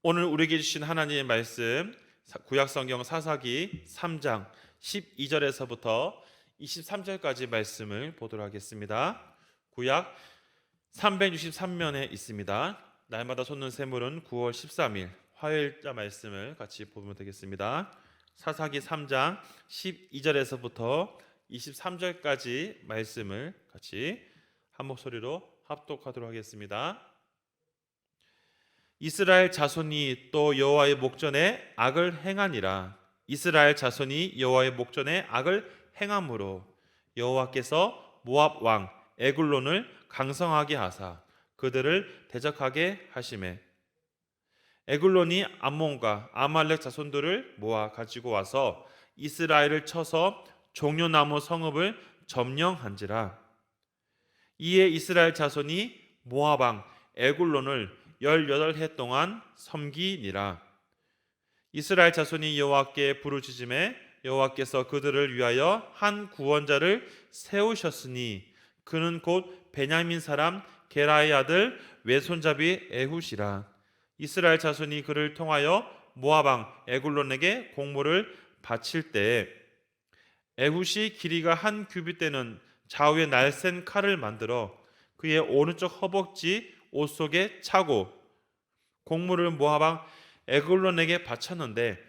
오늘 우리에게 주신 하나님의 말씀 구약성경 사사기 3장 12절에서부터 23절까지 말씀을 보도록 하겠습니다. 구약 363면에 있습니다. 날마다 솟는 샘물은 9월 13일 화요일자 말씀을 같이 보면 되겠습니다. 사사기 3장 12절에서부터 23절까지 말씀을 같이 한 목소리로 합독하도록 하겠습니다. 이스라엘 자손이 또 여호와의 목전에 악을 행하니라. 이스라엘 자손이 여호와의 목전에 악을 행함으로 여호와께서 모압 왕 에글론을 강성하게 하사 그들을 대적하게 하시매 에글론이 암몬과 아말렉 자손들을 모아 가지고 와서 이스라엘을 쳐서 종려나무 성읍을 점령한지라. 이에 이스라엘 자손이 모압 왕 에글론을 18해 동안 섬기니라. 이스라엘 자손이 여호와께 부르짖음에 여호와께서 그들을 위하여 한 구원자를 세우셨으니 그는 곧 베냐민 사람 게라의 아들 외손잡이 에훗이라. 이스라엘 자손이 그를 통하여 모압 왕 에글론에게 공물을 바칠 때에 에훗이 길이가 한 규빗 되는 좌우에 날쌘 칼을 만들어 그의 오른쪽 허벅지 옷 속에 차고 공물을 모압 왕 에글론에게 바쳤는데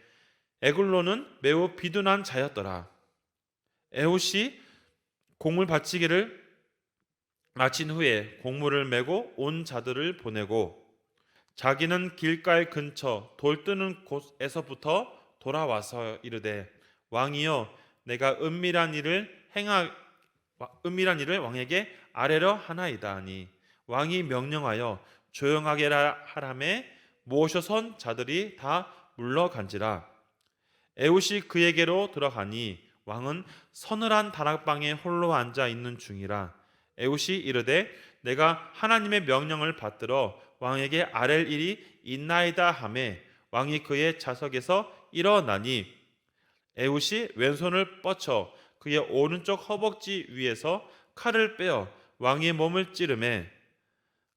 에글론은 매우 비둔한 자였더라. 에훗이 공물 바치기를 마친 후에 공물을 메고 온 자들을 보내고 자기는 길가의 근처 돌 뜨는 곳에서부터 돌아와서 이르되 왕이여 내가 은밀한 일을 왕에게 아뢰려 하나이다 하니 왕이 명령하여 조용하게 하라매 모셔선 자들이 다 물러간지라. 에훗이 그에게로 들어가니 왕은 서늘한 다락방에 홀로 앉아 있는 중이라. 에훗이 이르되 내가 하나님의 명령을 받들어 왕에게 아랠 일이 있나이다 하매 왕이 그의 좌석에서 일어나니 에훗이 왼손을 뻗쳐 그의 오른쪽 허벅지 위에서 칼을 빼어 왕의 몸을 찌르매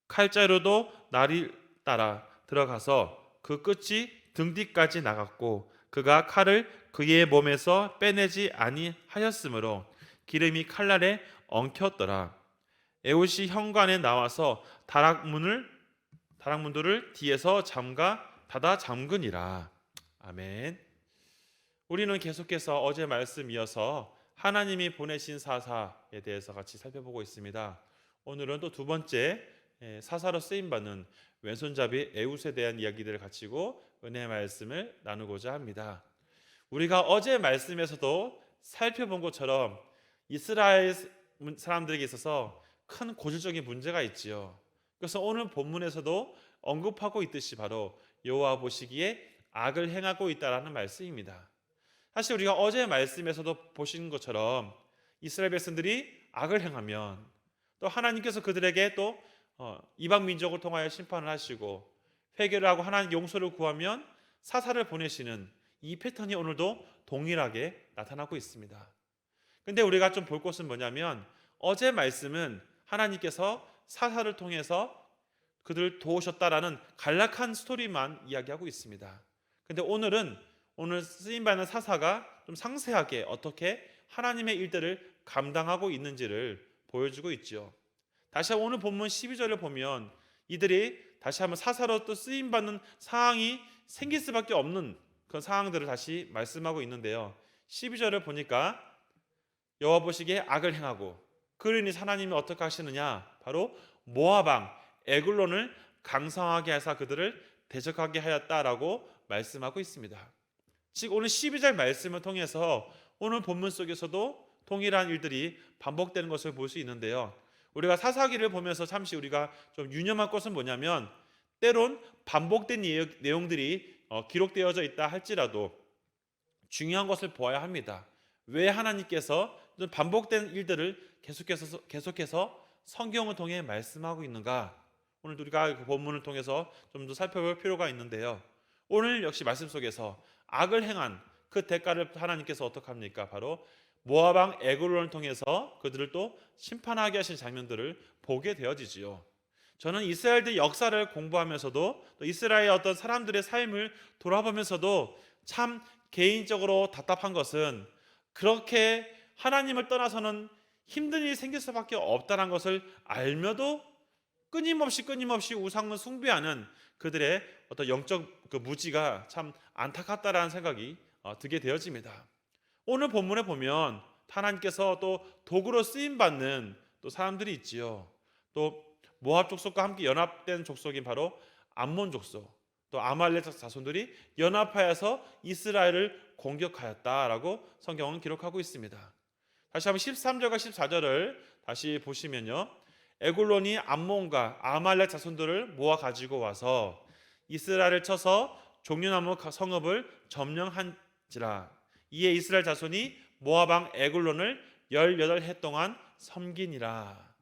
칼자루도 날이 따라 들어가서 그 끝이 등 뒤까지 나갔고 그가 칼을 그의 몸에서 빼내지 아니하였으므로 기름이 칼날에 엉켰더라. 에훗이 현관에 나와서 다락문들을 뒤에서 닫아 잠그니라. 아멘. 우리는 계속해서 어제 말씀 이어서 하나님이 보내신 사사에 대해서 같이 살펴보고 있습니다. 오늘은 또 두 번째 사사로 쓰임받는 왼손잡이 에훗에 대한 이야기들을 가지고 은혜의 말씀을 나누고자 합니다. 우리가 어제 말씀에서도 살펴본 것처럼 이스라엘 사람들에게 있어서 큰 고질적인 문제가 있지요. 그래서 오늘 본문에서도 언급하고 있듯이 바로 여호와 보시기에 악을 행하고 있다라는 말씀입니다. 사실 우리가 어제 말씀에서도 보신 것처럼 이스라엘 백성들이 악을 행하면 또 하나님께서 그들에게 또 이방 민족을 통하여 심판을 하시고 회개를 하고 하나님 용서를 구하면 사사를 보내시는 이 패턴이 오늘도 동일하게 나타나고 있습니다. 근데 우리가 좀 볼 것은 뭐냐면 어제 말씀은 하나님께서 사사를 통해서 그들을 도우셨다라는 간략한 스토리만 이야기하고 있습니다. 근데 오늘 쓰임받는 사사가 좀 상세하게 어떻게 하나님의 일들을 감당하고 있는지를 보여주고 있죠. 다시 한번 오늘 본문 12절을 보면 이들이 다시 한번 사사로 또 쓰임받는 상황이 생길 수밖에 없는 그런 상황들을 다시 말씀하고 있는데요. 12절을 보니까 여호와 보시기에 악을 행하고 그러니 하나님이 어떻게 하시느냐, 바로 모압 왕 에글론을 강성하게 하사 그들을 대적하게 하였다라고 말씀하고 있습니다. 즉 오늘 12절 말씀을 통해서 오늘 본문 속에서도 동일한 일들이 반복되는 것을 볼 수 있는데요. 우리가 사사기를 보면서 잠시 우리가 좀 유념할 것은 뭐냐면 때론 반복된 내용들이 기록되어져 있다 할지라도 중요한 것을 보아야 합니다. 왜 하나님께서 반복된 일들을 계속해서 성경을 통해 말씀하고 있는가? 오늘 우리가 그 본문을 통해서 좀 더 살펴볼 필요가 있는데요. 오늘 역시 말씀 속에서 악을 행한 그 대가를 하나님께서 어떻게 합니까? 바로 모압 왕 에글론을 통해서 그들을 또 심판하게 하신 장면들을 보게 되어지지요. 저는 이스라엘의 역사를 공부하면서도 또 이스라엘의 어떤 사람들의 삶을 돌아보면서도 참 개인적으로 답답한 것은 그렇게 하나님을 떠나서는 힘든 일이 생길 수밖에 없다는 것을 알며도 끊임없이 우상을 숭배하는 그들의 어떤 영적 그 무지가 참 안타깝다라는 생각이 들게 되어집니다. 오늘 본문에 보면 하나님께서 또 도구로 쓰임 받는 또 사람들이 있지요. 또 모압 족속과 함께 연합된 족속인 바로 암몬 족속, 또 아말렉 자손들이 연합하여서 이스라엘을 공격하였다라고 성경은 기록하고 있습니다. 다시 한번 13절과 14절을 다시 보시면요, 에글론이 암몬과 아말렉 자손들을 모아 가지고 와서 이스라엘을 쳐서 종려나무 성읍을 점령한지라. 이에 이스라엘 자손이 모압 왕 에글론을 18해 동안 섬기니라.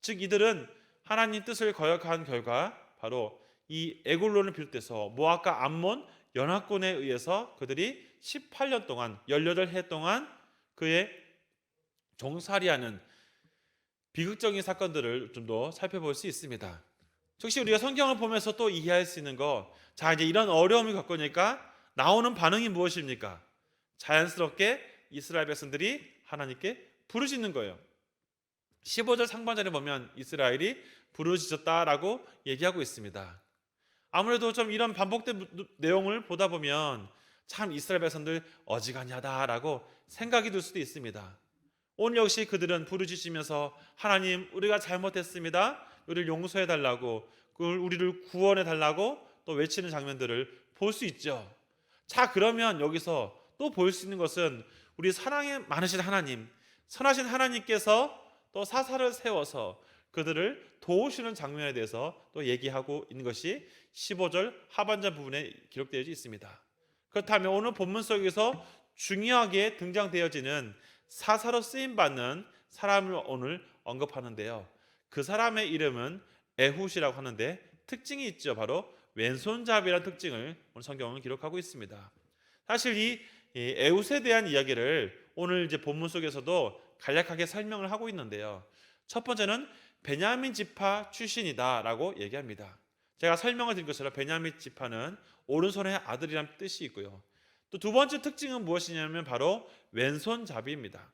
즉 이들은 하나님 뜻을 거역한 결과 바로 이 에글론을 비롯해서 모압과 암몬 연합군에 의해서 그들이 18년 동안 18해 동안 그의 종살이하는 비극적인 사건들을 좀 더 살펴볼 수 있습니다. 즉시 우리가 성경을 보면서 또 이해할 수 있는 거, 자 이제 이런 어려움이 겪으니까 나오는 반응이 무엇입니까? 자연스럽게 이스라엘 백성들이 하나님께 부르짖는 거예요. 15절 상반절에 보면 이스라엘이 부르짖었다라고 얘기하고 있습니다. 아무래도 좀 이런 반복된 내용을 보다 보면 참 이스라엘 백성들 어지간하다라고 생각이 들 수도 있습니다. 오늘 역시 그들은 부르짖으면서 하나님 우리가 잘못했습니다, 우리를 용서해 달라고, 우리를 구원해 달라고 또 외치는 장면들을 볼 수 있죠. 자 그러면 여기서 또 볼 수 있는 것은 우리 사랑이 많으신 하나님, 선하신 하나님께서 또 사사를 세워서 그들을 도우시는 장면에 대해서 또 얘기하고 있는 것이 15절 하반절 부분에 기록되어 있습니다. 그렇다면 오늘 본문 속에서 중요하게 등장되어지는 사사로 쓰임받는 사람을 오늘 언급하는데요, 그 사람의 이름은 에훗이라고 하는데 특징이 있죠. 바로 왼손잡이라는 특징을 오늘 성경은 기록하고 있습니다. 사실 이 에훗에 대한 이야기를 오늘 이제 본문 속에서도 간략하게 설명을 하고 있는데요, 첫 번째는 베냐민 지파 출신이다라고 얘기합니다. 제가 설명을 드린 것처럼 베냐민 지파는 오른손의 아들이라는 뜻이 있고요, 또 두 번째 특징은 무엇이냐면 바로 왼손잡이입니다.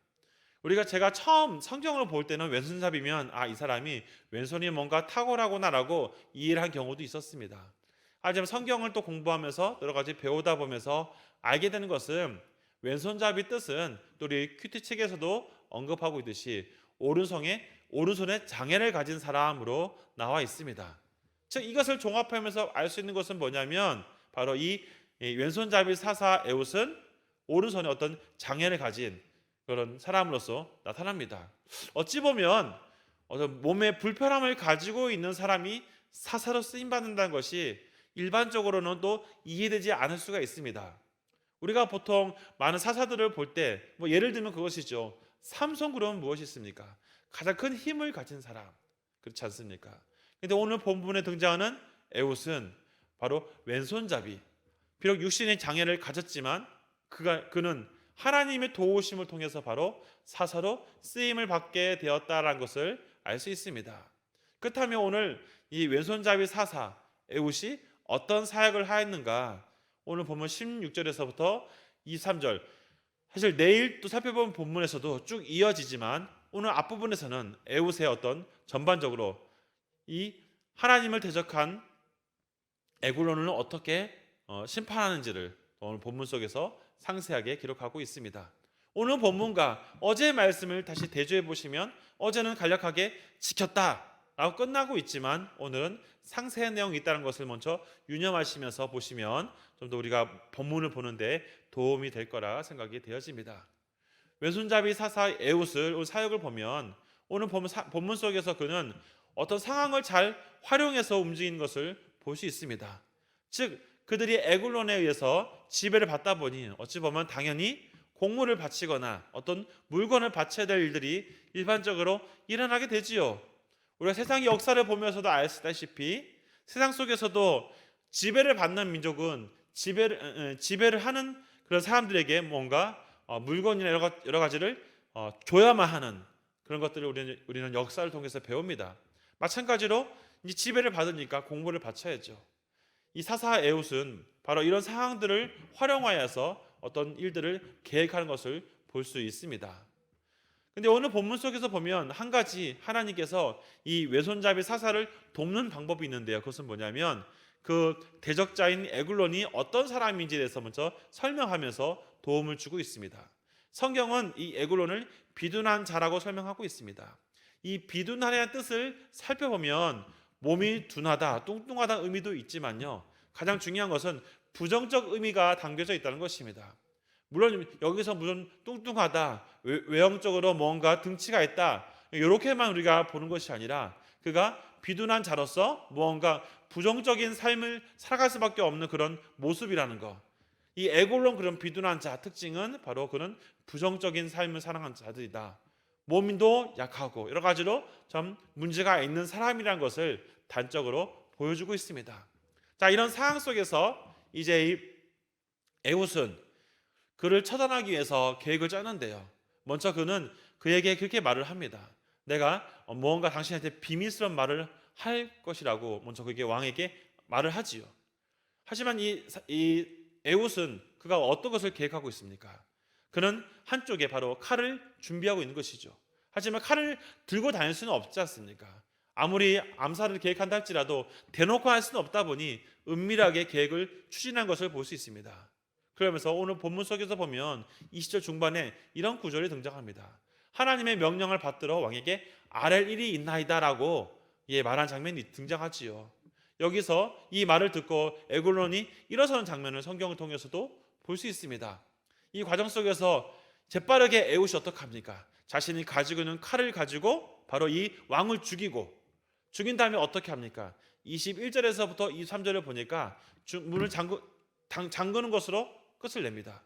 제가 처음 성경을 볼 때는 왼손잡이면 이 사람이 왼손이 뭔가 탁월하구나라고 이해를 한 경우도 있었습니다. 하지만 성경을 또 공부하면서 여러 가지 배우다 보면서 알게 되는 것은 왼손잡이 뜻은 또 우리 큐티 책에서도 언급하고 있듯이 오른손에 장애를 가진 사람으로 나와 있습니다. 즉 이것을 종합하면서 알 수 있는 것은 뭐냐면 바로 이 왼손잡이 사사 에훗은 오른손에 어떤 장애를 가진 그런 사람으로서 나타납니다. 어찌 보면 어떤 몸에 불편함을 가지고 있는 사람이 사사로 쓰임 받는다는 것이 일반적으로는 또 이해되지 않을 수가 있습니다. 우리가 보통 많은 사사들을 볼 때 예를 들면 그것이죠. 삼손 그러면 무엇이 있습니까? 가장 큰 힘을 가진 사람, 그렇지 않습니까? 그런데 오늘 본문에 등장하는 에훗은 바로 왼손잡이, 비록 육신의 장애를 가졌지만 그는 하나님의 도우심을 통해서 바로 사사로 쓰임을 받게 되었다라는 것을 알 수 있습니다. 그렇다면 오늘 이 왼손잡이 사사 에훗이 어떤 사역을 하였는가? 오늘 보면 16절에서부터 23절, 사실 내일 또 살펴본 본문에서도 쭉 이어지지만 오늘 앞부분에서는 에훗의 어떤 전반적으로 이 하나님을 대적한 에글론을 어떻게 심판하는지를 오늘 본문 속에서 상세하게 기록하고 있습니다. 오늘 본문과 어제의 말씀을 다시 대조해 보시면 어제는 간략하게 지켰다라고 끝나고 있지만 오늘은 상세한 내용이 있다는 것을 먼저 유념하시면서 보시면 좀 더 우리가 본문을 보는데 도움이 될 거라 생각이 되어집니다. 왼손잡이 사사 에훗을 사역을 보면 오늘 본문 속에서 그는 어떤 상황을 잘 활용해서 움직이는 것을 볼 수 있습니다. 즉 그들이 에글론에 의해서 지배를 받다 보니 어찌 보면 당연히 공물을 바치거나 어떤 물건을 바쳐야 될 일들이 일반적으로 일어나게 되지요. 우리가 세상의 역사를 보면서도 알다시피 세상 속에서도 지배를 받는 민족은 지배를 하는 그런 사람들에게 뭔가 물건이나 여러 가지를 줘야만 하는 그런 것들을 우리는 역사를 통해서 배웁니다. 마찬가지로 이제 지배를 받으니까 공부를 바쳐야죠. 이 사사 에웃은 바로 이런 상황들을 활용하여서 어떤 일들을 계획하는 것을 볼 수 있습니다. 근데 오늘 본문 속에서 보면 한 가지 하나님께서 이 외손잡이 사사를 돕는 방법이 있는데요. 그것은 뭐냐면 그 대적자인 에글론이 어떤 사람인지에 대해서 먼저 설명하면서 도움을 주고 있습니다. 성경은 이 에글론을 비둔한 자라고 설명하고 있습니다. 이 비둔하다는 뜻을 살펴보면 몸이 둔하다, 뚱뚱하다 의미도 있지만요. 가장 중요한 것은 부정적 의미가 담겨져 있다는 것입니다. 물론 여기서 무슨 뚱뚱하다, 외형적으로 뭔가 등치가 있다 이렇게만 우리가 보는 것이 아니라 그가 비둔한 자로서 무언가 부정적인 삶을 살아갈 수밖에 없는 그런 모습이라는 것. 이 에골론 그런 비둔한 자 특징은 바로 그는 부정적인 삶을 살아가는 자들이다. 몸도 약하고 여러 가지로 좀 문제가 있는 사람이라는 것을 단적으로 보여주고 있습니다. 자, 이런 상황 속에서 이제 이 에웃은 그를 처단하기 위해서 계획을 짜는데요. 먼저 그는 그에게 그렇게 말을 합니다. 내가 무언가 당신한테 비밀스러운 말을 할 것이라고 먼저 그에게 왕에게 말을 하지요. 하지만 이 에웃은 그가 어떤 것을 계획하고 있습니까? 그는 한쪽에 바로 칼을 준비하고 있는 것이죠. 하지만 칼을 들고 다닐 수는 없지 않습니까? 아무리 암살을 계획한다 할지라도 대놓고 할 수는 없다 보니 은밀하게 계획을 추진한 것을 볼 수 있습니다. 그러면서 오늘 본문 속에서 보면 20절 중반에 이런 구절이 등장합니다. 하나님의 명령을 받들어 왕에게 아랠 일이 있나이다라고 말한 장면이 등장하지요. 여기서 이 말을 듣고 에글론이 일어서는 장면을 성경을 통해서도 볼 수 있습니다. 이 과정 속에서 재빠르게 에웃이 어떻게 합니까? 자신이 가지고 있는 칼을 가지고 바로 이 왕을 죽인 다음에 어떻게 합니까? 21절에서부터 23절을 보니까 문을 잠그는 것으로 끝을 냅니다.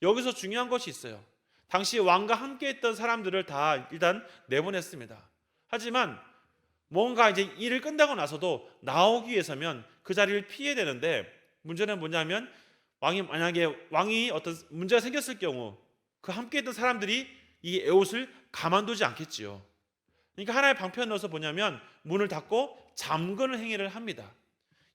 여기서 중요한 것이 있어요. 당시 왕과 함께 했던 사람들을 다 일단 내보냈습니다. 하지만 뭔가 이제 일을 끝나고 나서도 나오기 위해서면 그 자리를 피해야 되는데 문제는 뭐냐면 왕이 어떤 문제가 생겼을 경우 그 함께 했던 사람들이 이 에옷을 가만두지 않겠지요. 그러니까 하나의 방편을 넣어서 뭐냐면 문을 닫고 잠그는 행위를 합니다.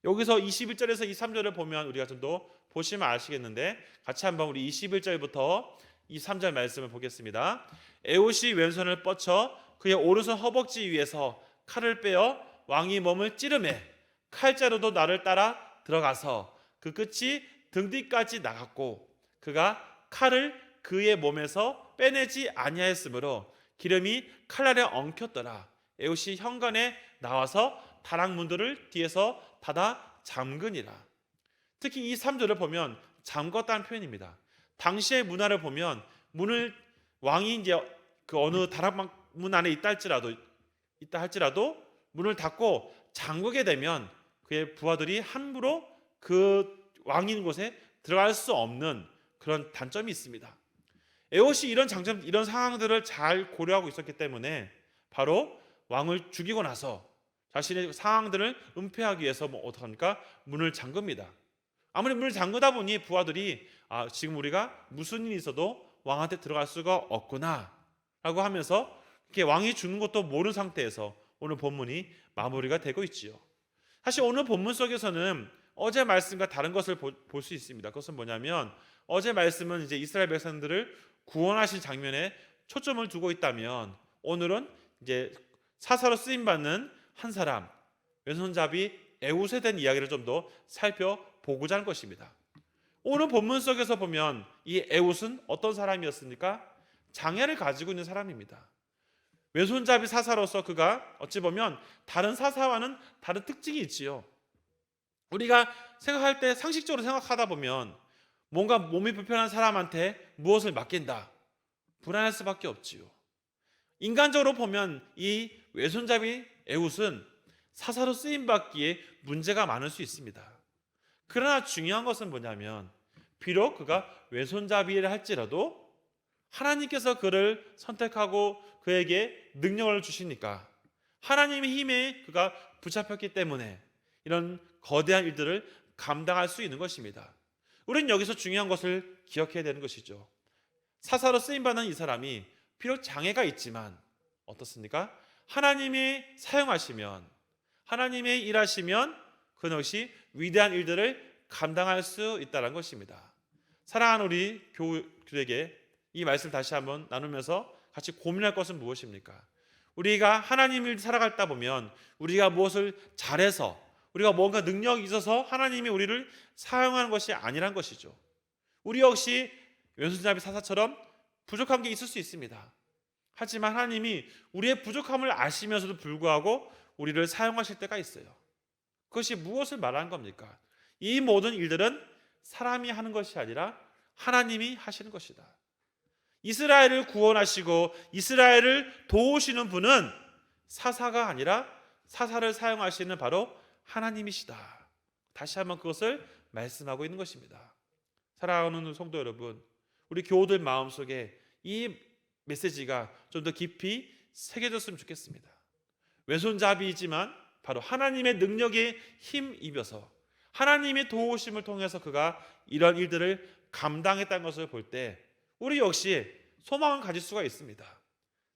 여기서 21절에서 23절을 보면 우리가 좀 더 보시면 아시겠는데 같이 한번 우리 21절부터 23절 말씀을 보겠습니다. 에옷이 왼손을 뻗쳐 그의 오른손 허벅지 위에서 칼을 빼어 왕이 몸을 찌르매 칼자루도 나를 따라 들어가서 그 끝이 등 뒤까지 나갔고 그가 칼을 그의 몸에서 빼내지 아니하였으므로 기름이 칼날에 엉켰더라. 에옷이 현관에 나와서 다락문들을 뒤에서 닫아 잠그니라. 특히 이 3절을 보면 잠궜다는 표현입니다. 당시의 문화를 보면 문을 왕이 이제 그 어느 다락문 안에 있다 할지라도 문을 닫고 잠그게 되면 그의 부하들이 함부로 그 왕인 곳에 들어갈 수 없는 그런 단점이 있습니다. 에옷이 이런 상황들을 잘 고려하고 있었기 때문에 바로 왕을 죽이고 나서 자신의 상황들을 은폐하기 위해서 어떡합니까? 문을 잠급니다. 아무리 문을 잠그다 보니 부하들이 지금 우리가 무슨 일이 있어도 왕한테 들어갈 수가 없구나 라고 하면서 이렇게 왕이 죽는 것도 모르는 상태에서 오늘 본문이 마무리가 되고 있지요. 사실 오늘 본문 속에서는 어제 말씀과 다른 것을 볼 수 있습니다. 그것은 뭐냐면 어제 말씀은 이제 이스라엘 백성들을 구원하신 장면에 초점을 두고 있다면 오늘은 이제 사사로 쓰임 받는 한 사람 왼손잡이 에웃에 대한 이야기를 좀 더 살펴보고자 하는 것입니다. 오늘 본문 속에서 보면 이 에웃은 어떤 사람이었습니까? 장애를 가지고 있는 사람입니다. 왼손잡이 사사로서 그가 어찌 보면 다른 사사와는 다른 특징이 있지요. 우리가 생각할 때 상식적으로 생각하다 보면 뭔가 몸이 불편한 사람한테 무엇을 맡긴다. 불안할 수밖에 없지요. 인간적으로 보면 이 왼손잡이 에웃은 사사로 쓰임받기에 문제가 많을 수 있습니다. 그러나 중요한 것은 뭐냐면 비록 그가 왼손잡이를 할지라도 하나님께서 그를 선택하고 그에게 능력을 주시니까 하나님의 힘에 그가 붙잡혔기 때문에 이런 거대한 일들을 감당할 수 있는 것입니다. 우리는 여기서 중요한 것을 기억해야 되는 것이죠. 사사로 쓰임받는 이 사람이 비록 장애가 있지만 어떻습니까? 하나님이 사용하시면 하나님의 일하시면 그 역시 위대한 일들을 감당할 수 있다는 것입니다. 사랑하는 우리 교우들에게 이 말씀 다시 한번 나누면서 같이 고민할 것은 무엇입니까? 우리가 하나님을 살아가다 보면 우리가 무엇을 잘해서 우리가 뭔가 능력이 있어서 하나님이 우리를 사용하는 것이 아니란 것이죠. 우리 역시 왼손잡이 사사처럼 부족한 게 있을 수 있습니다. 하지만 하나님이 우리의 부족함을 아시면서도 불구하고 우리를 사용하실 때가 있어요. 그것이 무엇을 말하는 겁니까? 이 모든 일들은 사람이 하는 것이 아니라 하나님이 하시는 것이다. 이스라엘을 구원하시고 이스라엘을 도우시는 분은 사사가 아니라 사사를 사용하시는 바로 하나님이시다. 다시 한번 그것을 말씀하고 있는 것입니다. 사랑하는 성도 여러분, 우리 교우들 마음속에 이 메시지가 좀 더 깊이 새겨졌으면 좋겠습니다. 왼손잡이이지만 바로 하나님의 능력에 힘입어서 하나님의 도우심을 통해서 그가 이런 일들을 감당했다는 것을 볼 때 우리 역시 소망을 가질 수가 있습니다.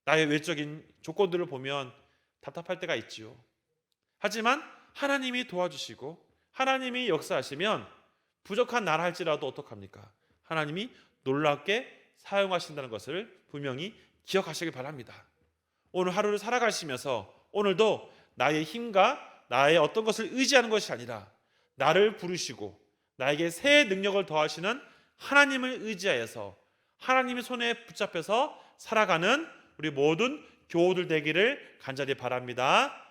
나의 외적인 조건들을 보면 답답할 때가 있지요. 하지만 하나님이 도와주시고 하나님이 역사하시면 부족한 나라 할지라도 어떡합니까? 하나님이 놀랍게 사용하신다는 것을 분명히 기억하시길 바랍니다. 오늘 하루를 살아가시면서 오늘도 나의 힘과 나의 어떤 것을 의지하는 것이 아니라 나를 부르시고 나에게 새 능력을 더하시는 하나님을 의지하여서 하나님의 손에 붙잡혀서 살아가는 우리 모든 교우들 되기를 간절히 바랍니다.